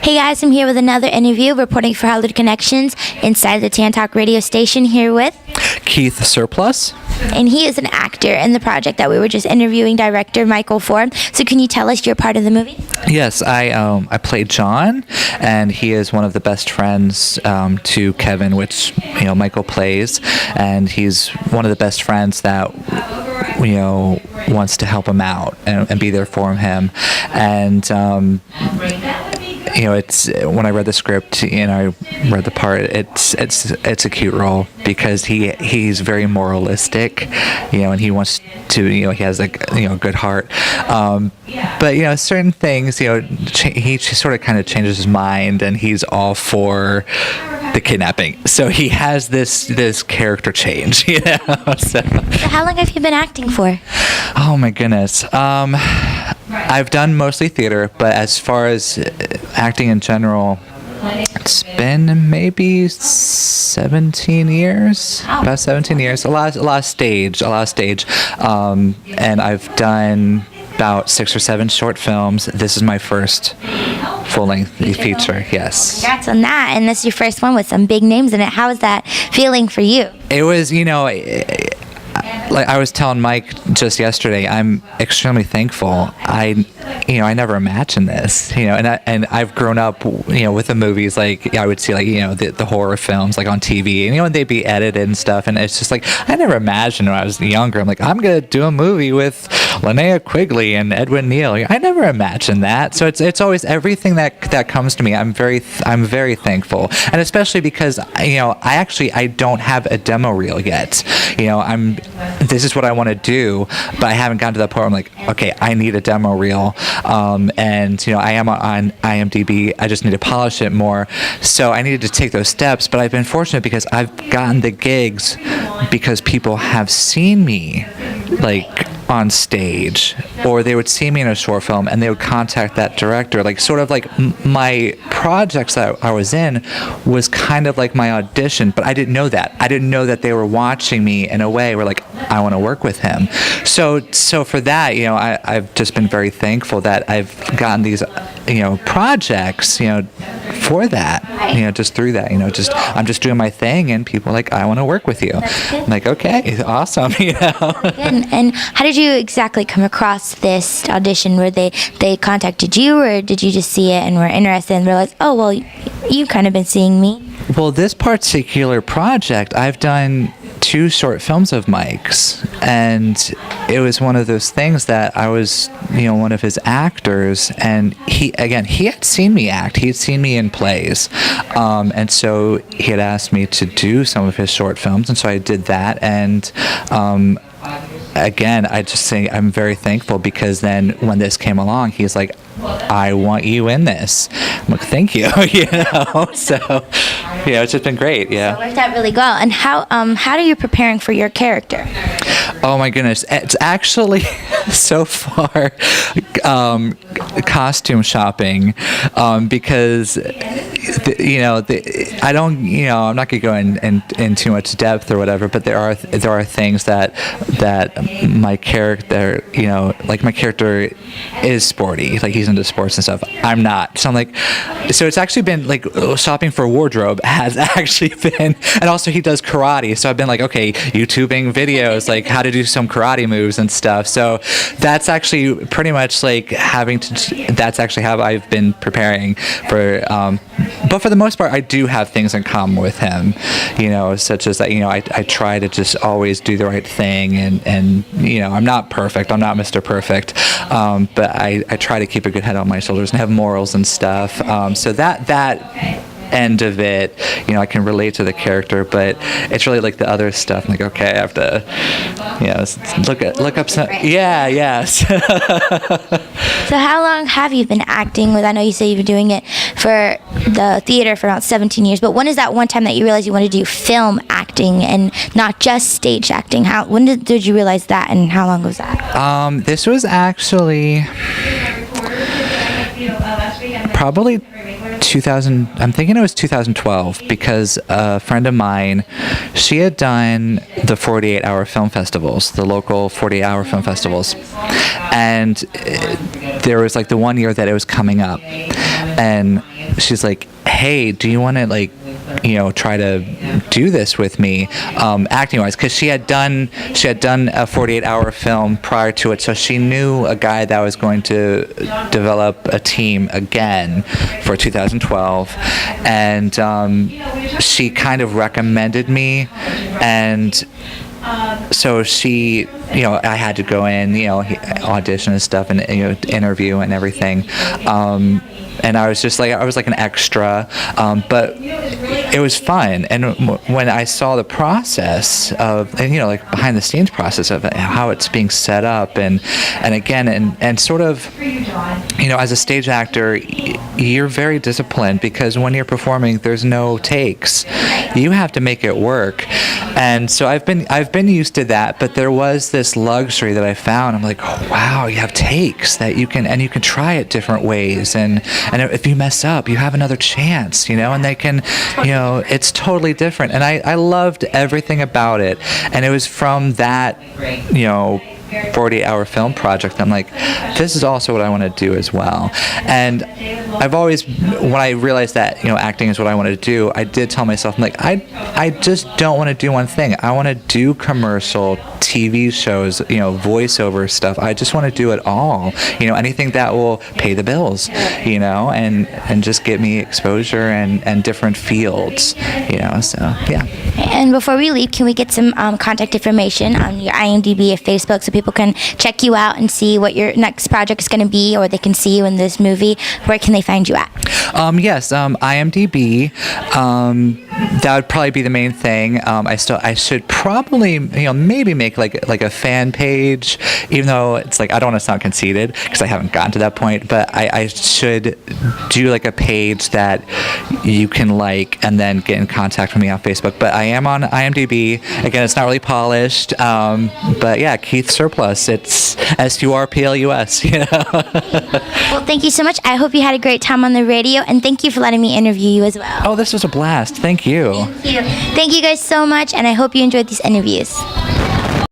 Hey guys, I'm here with another interview reporting for HollyWood Connections inside the Tan Talk radio station here with Keith Surplus. And he is an actor in the project that we were just interviewing director Michael for. So can you tell us your part of the movie? Yes, I played John, and he is one of the best friends to Kevin, which Michael plays, and he's one of the best friends that wants to help him out and be there for him. And it's when I read the script and I read the part, it's a cute role because he's very moralistic, and he wants to, he has a good heart, but certain things, he sort of kind of changes his mind, and he's all for the kidnapping. So he has this character change, So how long have you been acting for? Oh my goodness. I've done mostly theater, but as far as acting in general, it's been maybe 17 years. About 17 years. A lot of stage. And I've done about 6 or 7 short films. This is my first full-length feature. Yes. Congrats on that, and this is your first one with some big names in it. How is that feeling for you? It was, like I was telling Mike just yesterday, I'm extremely thankful. I never imagined this, and I've grown up, with the movies. Like I would see, the horror films, like on TV, and they'd be edited and stuff. And it's just like I never imagined when I was younger. I'm like, I'm gonna do a movie with Linnea Quigley and Edwin Neal. I never imagined that. So it's always everything that comes to me. I'm very thankful, and especially because I don't have a demo reel yet. This is what I want to do, but I haven't gotten to that point where I'm like, okay, I need a demo reel. And I am on IMDb. I just need to polish it more. So I needed to take those steps, but I've been fortunate because I've gotten the gigs because people have seen me on stage, or they would see me in a short film and they would contact that director. My projects that I was in was kind of like my audition, but I didn't know that. I didn't know that they were watching me in a way where I want to work with him. So for that, I've just been very thankful that I've gotten these, projects, for that, just through that, I'm just doing my thing, and people are I want to work with you. I'm like, okay, awesome, And how did you exactly come across this audition? Were they contacted you, or did you just see it and were interested and realize, oh, well, you've kind of been seeing me? Well, this particular project, I've done 2 short films of Mike's, and it was one of those things that I was, one of his actors, and he had seen me act. He had seen me in plays, and so he had asked me to do some of his short films, and so I did that, and again, I just say I'm very thankful because then when this came along, he's like, I want you in this. I'm like, thank you, So, it's just been great, yeah. So it worked out really well. And how are you preparing for your character? Oh my goodness, it's actually so far costume shopping, because I don't, I'm not gonna go in too much depth or whatever, but there are things that my character, my character is sporty, he's into sports and stuff. I'm not, so so it's actually been shopping for wardrobe has actually been, and also he does karate, so I've been okay, YouTubing videos how to do some karate moves and stuff. So that's actually pretty much that's actually how I've been preparing for. But for the most part, I do have things in common with him, such as that, I try to just always do the right thing, and I'm not perfect. I'm not Mr. Perfect, but I try to keep a good head on my shoulders and have morals and stuff. So that end of it, I can relate to the character, but it's really the other stuff. I'm okay, I have to, look up some. Yes. So how long have you been acting with? I know you say you've been doing it for the theater for about 17 years, but when is that one time that you realized you wanted to do film acting and not just stage acting? When did you realize that, and how long was that? This was actually probably 2000. I'm thinking it was 2012 because a friend of mine, she had done the 48-hour film festivals, the local 48-hour film festivals, and there was like the one year that it was coming up, and she's like, "Hey, do you want to like, try to do this with me, acting wise?" Because she had done a 48-hour film prior to it, so she knew a guy that was going to develop a team again for 2012, and she kind of recommended me, and so she, I had to go in, audition and stuff, and interview and everything. And I was just like, I was like an extra, but it was fun. And when I saw the process of, like behind the scenes process of how it's being set up, and again, and sort of, as a stage actor, you're very disciplined because when you're performing, there's no takes. You have to make it work. And so I've been used to that, but there was this luxury that I found. I'm like, oh, wow, you have takes that you can try it different ways, and if you mess up, you have another chance, and they can, it's totally different. And I loved everything about it, and it was from that, 48-hour film project, I'm like, this is also what I want to do as well. And I've always, when I realized that acting is what I wanted to do, I did tell myself, I'm like, I just don't want to do one thing. I want to do commercial TV shows, voiceover stuff. I just want to do it all, anything that will pay the bills, and just get me exposure and different fields, so yeah. And before we leave, can we get some contact information on your IMDb or Facebook so people can check you out and see what your next project is going to be, or they can see you in this movie? Where can they find you at? Yes, IMDb. That would probably be the main thing. I should probably maybe make like a fan page, even though it's like I don't want to sound conceited because I haven't gotten to that point. But I should do like a page that you can like and then get in contact with me on Facebook. But I am on IMDb. Again, it's not really polished. But yeah, Keith Surplus. It's SURPLUS. Well, thank you so much. I hope you had a great time on the radio, and thank you for letting me interview you as well. Oh, this was a blast. Thank you. Thank you. Thank you guys so much, and I hope you enjoyed these interviews.